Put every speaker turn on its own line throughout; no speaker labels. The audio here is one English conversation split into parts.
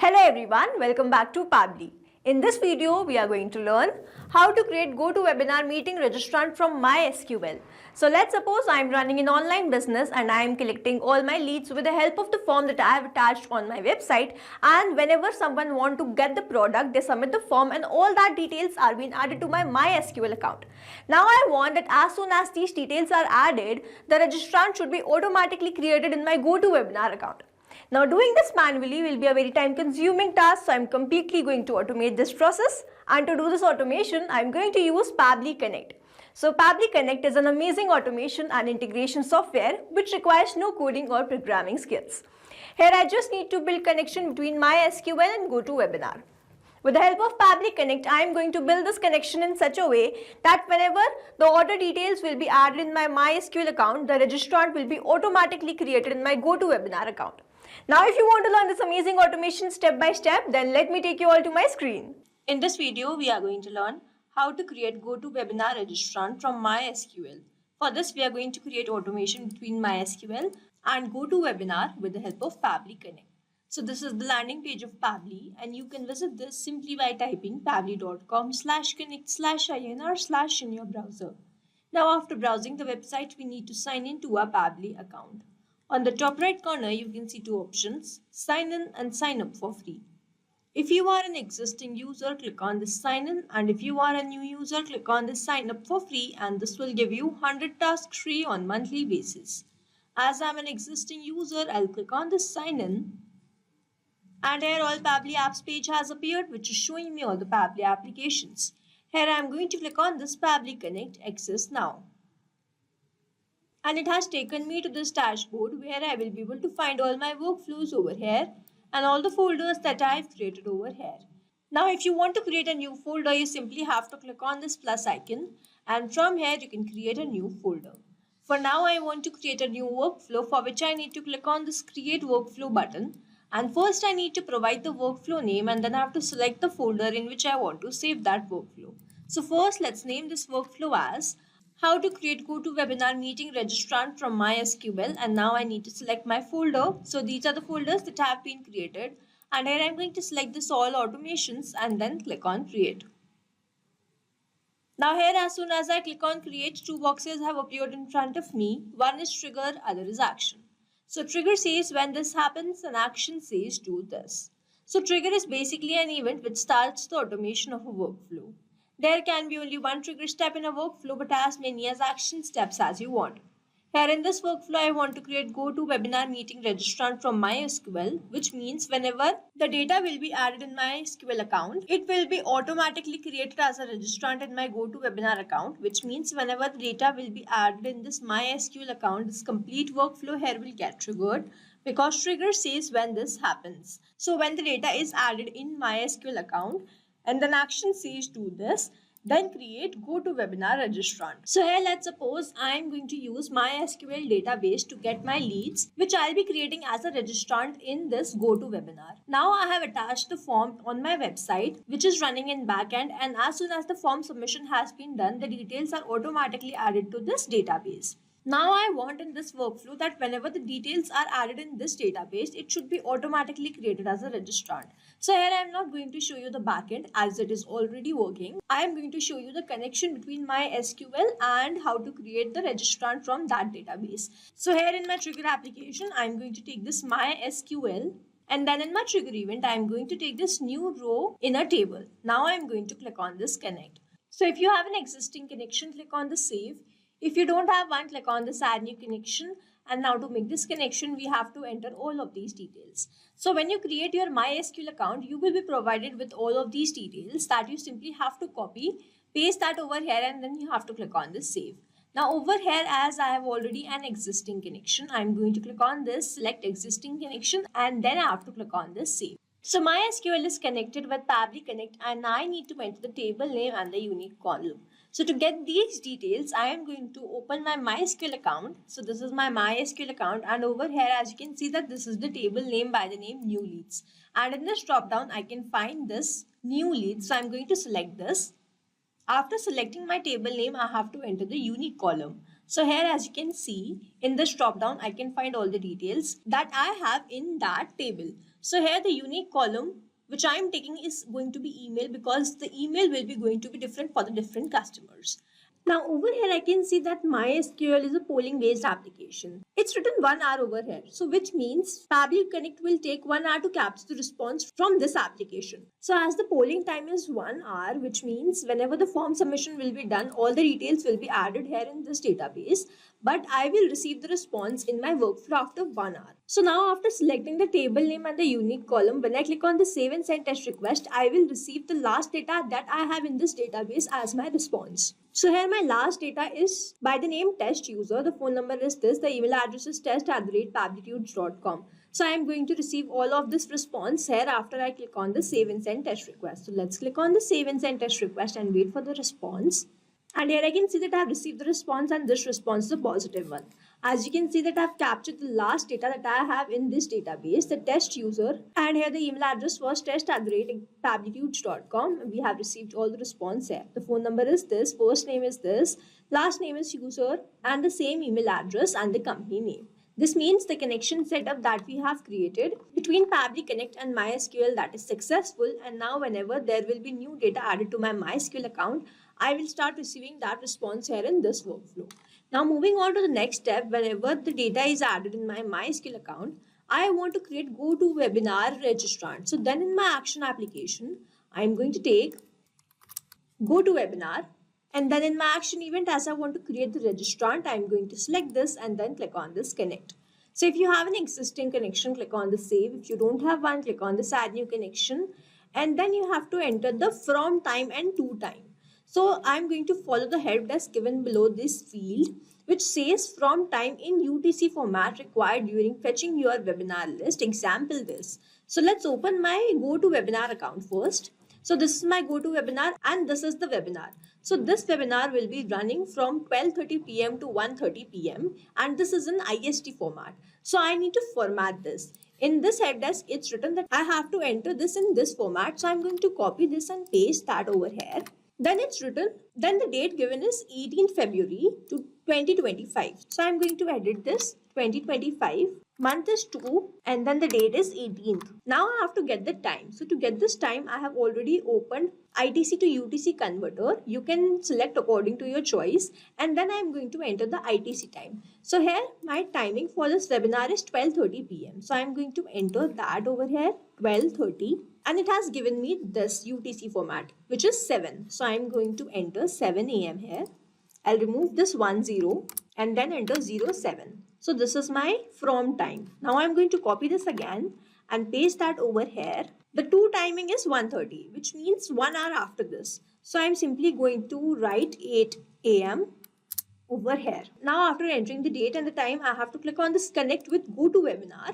Hello everyone, welcome back to Pabbly. In this video, we are going to learn how to create GoToWebinar meeting registrant from MySQL. So let's suppose I am running an online business and I am collecting all my leads with the help of the form that I have attached on my website, and whenever someone wants to get the product, they submit the form and all that details are being added to my MySQL account. Now I want that as soon as these details are added, the registrant should be automatically created in my GoToWebinar account. Now doing this manually will be a very time consuming task, so I'm completely going to automate this process, and to do this automation I'm going to use Pabbly Connect. So Pabbly Connect is an amazing automation and integration software which requires no coding or programming skills. Here I just need to build connection between MySQL and GoToWebinar. With the help of Pabbly Connect, I am going to build this connection in such a way that whenever the order details will be added in my MySQL account, the registrant will be automatically created in my GoToWebinar account. Now if you want to learn this amazing automation step by step, then let me take you all to my screen. In this video, we are going to learn how to create GoToWebinar registrant from MySQL. For this, we are going to create automation between MySQL and GoToWebinar with the help of Pabbly Connect. So this is the landing page of Pabbly, and you can visit this simply by typing pabbly.com/connect/inr/ in your browser. Now after browsing the website, we need to sign in to our Pabbly account. On the top right corner, you can see two options, sign in and sign up for free. If you are an existing user, click on this sign in, and if you are a new user, click on this sign up for free, and this will give you 100 tasks free on monthly basis. As I'm an existing user, I'll click on this sign in, and here all Pabbly apps page has appeared, which is showing me all the Pabbly applications. Here I'm going to click on this Pabbly Connect Access Now. And it has taken me to this dashboard where I will be able to find all my workflows over here and all the folders that I've created over here. Now if you want to create a new folder, you simply have to click on this plus icon, and from here you can create a new folder. For now I want to create a new workflow, for which I need to click on this create workflow button, and first I need to provide the workflow name, and then I have to select the folder in which I want to save that workflow. So first let's name this workflow as how to create GoToWebinar meeting registrant from MySQL, and now I need to select my folder. So these are the folders that have been created, and here I'm going to select this all automations and then click on create. Now here as soon as I click on create, two boxes have appeared in front of me. One is trigger, other is action. So trigger says when this happens, and action says do this. So trigger is basically an event which starts the automation of a workflow. There can be only one trigger step in a workflow, but as many as action steps as you want. Here in this workflow, I want to create GoToWebinar meeting registrant from MySQL, which means whenever the data will be added in my SQL account, it will be automatically created as a registrant in my GoToWebinar account, which means whenever the data will be added in this MySQL account, this complete workflow here will get triggered, because trigger says when this happens. So when the data is added in MySQL account, and then action says do this, then create GoToWebinar registrant. So here let's suppose I am going to use MySQL database to get my leads, which I'll be creating as a registrant in this GoToWebinar. Now I have attached the form on my website, which is running in backend, and as soon as the form submission has been done, the details are automatically added to this database. Now I want in this workflow that whenever the details are added in this database, it should be automatically created as a registrant. So here I am not going to show you the backend as it is already working. I am going to show you the connection between MySQL and how to create the registrant from that database. So here in my trigger application, I am going to take this MySQL, and then in my trigger event, I am going to take this new row in a table. Now I am going to click on this connect. So if you have an existing connection, click on the save. If you don't have one, click on this add new connection, and now to make this connection, we have to enter all of these details. So when you create your MySQL account, you will be provided with all of these details that you simply have to copy, paste that over here, and then you have to click on this save. Now over here, as I have already an existing connection, I'm going to click on this select existing connection, and then I have to click on this save. So MySQL is connected with Pabbly Connect, and I need to enter the table name and the unique column. So to get these details, I am going to open my MySQL account. So this is my MySQL account, and over here as you can see that this is the table name by the name new leads. And in this drop down, I can find this new leads. So I'm going to select this. After selecting my table name, I have to enter the unique column. So here as you can see in this drop down, I can find all the details that I have in that table. So here the unique column which I am taking is going to be email, because the email will be going to be different for the different customers. Now over here I can see that MySQL is a polling based application. It's written 1 hour over here. So which means Pabbly Connect will take 1 hour to capture the response from this application. So as the polling time is 1 hour, which means whenever the form submission will be done, all the details will be added here in this database. But I will receive the response in my workflow after 1 hour. So now after selecting the table name and the unique column, when I click on the save and send test request, I will receive the last data that I have in this database as my response. So here my last data is by the name test user. The phone number is this. The email address is test@pablitudes.com. So I am going to receive all of this response here after I click on the save and send test request. So let's click on the save and send test request and wait for the response. And here I can see that I have received the response, and this response is a positive one. As you can see that I have captured the last data that I have in this database, the test user, and here the email address was test@pablitudes.com. We have received all the response here. The phone number is this, first name is this, last name is user, and the same email address and the company name. This means the connection setup that we have created between Pabbly Connect and MySQL, that is successful, and now whenever there will be new data added to my MySQL account, I will start receiving that response here in this workflow. Now moving on to the next step, whenever the data is added in my MySQL account, I want to create GoToWebinar registrant. So then in my action application, I am going to take GoToWebinar, and then in my action event, as I want to create the registrant, I am going to select this and then click on this connect. So if you have an existing connection, click on the save. If you don't have one, click on this add new connection, and then you have to enter the from time and to time. So I'm going to follow the help desk given below this field, which says from time in UTC format required during fetching your webinar list. Example this. So let's open my GoToWebinar account first. So this is my GoToWebinar and this is the webinar. So this webinar will be running from 12:30 p.m. to 1:30 p.m. and this is in IST format. So I need to format this. In this head desk, it's written that I have to enter this in this format. So I'm going to copy this and paste that over here. Then it's written, then the date given is 18th February to 2025. So I'm going to edit this 2025. Month is 2 and then the date is 18th. Now I have to get the time. So to get this time, I have already opened ITC to UTC converter. You can select according to your choice, and then I'm going to enter the ITC time. So here my timing for this webinar is 12:30 p.m. So I'm going to enter that over here 12:30, and it has given me this UTC format which is 7. So I'm going to enter 7 a.m. here. I'll remove this 10 and then enter 07. So this is my from time. Now I'm going to copy this again and paste that over here. The to timing is 1:30, which means 1 hour after this. So I'm simply going to write 8 a.m. over here. Now after entering the date and the time, I have to click on this connect with GoToWebinar.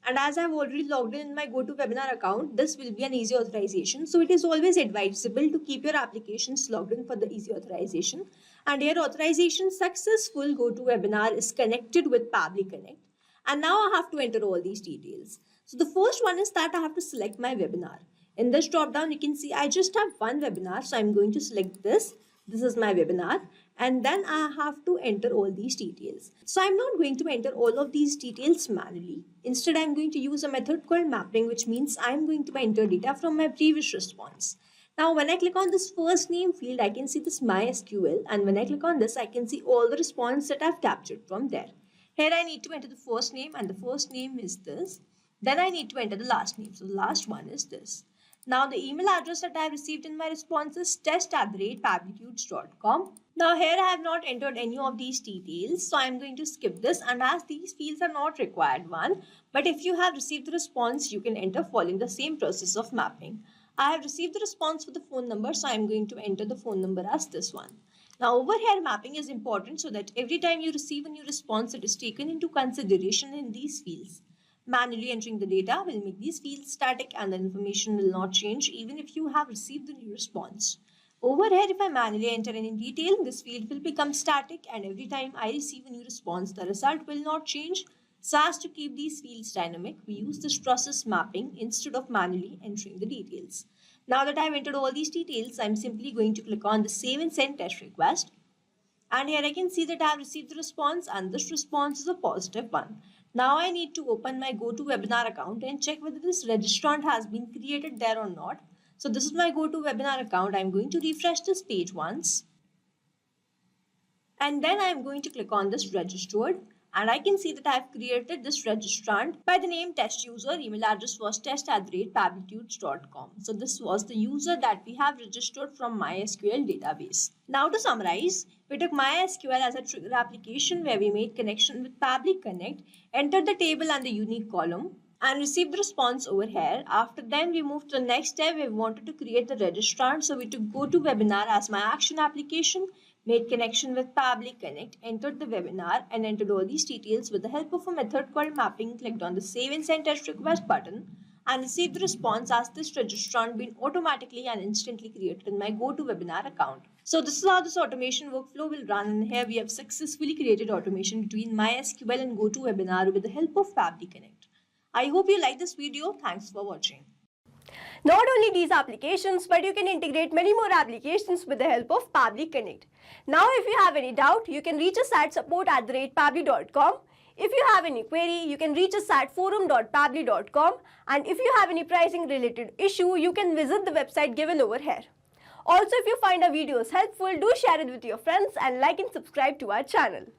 And as I've already logged in my GoToWebinar account, this will be an easy authorization. So it is always advisable to keep your applications logged in for the easy authorization. And your authorization successful, GoToWebinar is connected with Pabbly Connect. And now I have to enter all these details. So the first one is that I have to select my webinar. In this drop down, you can see I just have one webinar. So I'm going to select this. This is my webinar. And then I have to enter all these details. So I'm not going to enter all of these details manually. Instead, I'm going to use a method called mapping, which means I'm going to enter data from my previous response. Now, when I click on this first name field, I can see this MySQL. And when I click on this, I can see all the response that I've captured from there. Here, I need to enter the first name, and the first name is this. Then I need to enter the last name. So the last one is this. Now the email address that I have received in my response is test@pablitudes.com. Now here I have not entered any of these details. So I'm going to skip this, and as these fields are not required one. But if you have received the response, you can enter following the same process of mapping. I have received the response for the phone number. So I'm going to enter the phone number as this one. Now over here mapping is important so that every time you receive a new response, it is taken into consideration in these fields. Manually entering the data will make these fields static and the information will not change even if you have received the new response. Over here, if I manually enter any detail, this field will become static, and every time I receive a new response, the result will not change. So as to keep these fields dynamic, we use this process mapping instead of manually entering the details. Now that I have entered all these details, I am simply going to click on the save and send test request. And here I can see that I have received the response, and this response is a positive one. Now I need to open my GoToWebinar account and check whether this registrant has been created there or not. So this is my GoToWebinar account. I'm going to refresh this page once. And then I'm going to click on this registered. And I can see that I've created this registrant by the name test user. Email address was test@pablitudes.com. So this was the user that we have registered from MySQL database. Now to summarize, we took MySQL as a trigger application where we made connection with Pablik Connect, entered the table and the unique column, and received the response over here. After then, we moved to the next step where we wanted to create the registrant. So we took GoToWebinar as my action application, made connection with Pablik Connect, entered the webinar, and entered all these details with the help of a method called mapping, clicked on the Save and Send Test Request button, and received the response as this registrant been automatically and instantly created in my GoToWebinar account. So this is how this automation workflow will run, and here we have successfully created automation between MySQL and GoToWebinar with the help of Pablik Connect. I hope you like this video. Thanks for watching.
Not only these applications, but you can integrate many more applications with the help of Pablik Connect. Now, if you have any doubt, you can reach us at support@pablik.com. If you have any query, you can reach us at forum.pablik.com. And if you have any pricing related issue, you can visit the website given over here. Also, if you find our videos helpful, do share it with your friends and like and subscribe to our channel.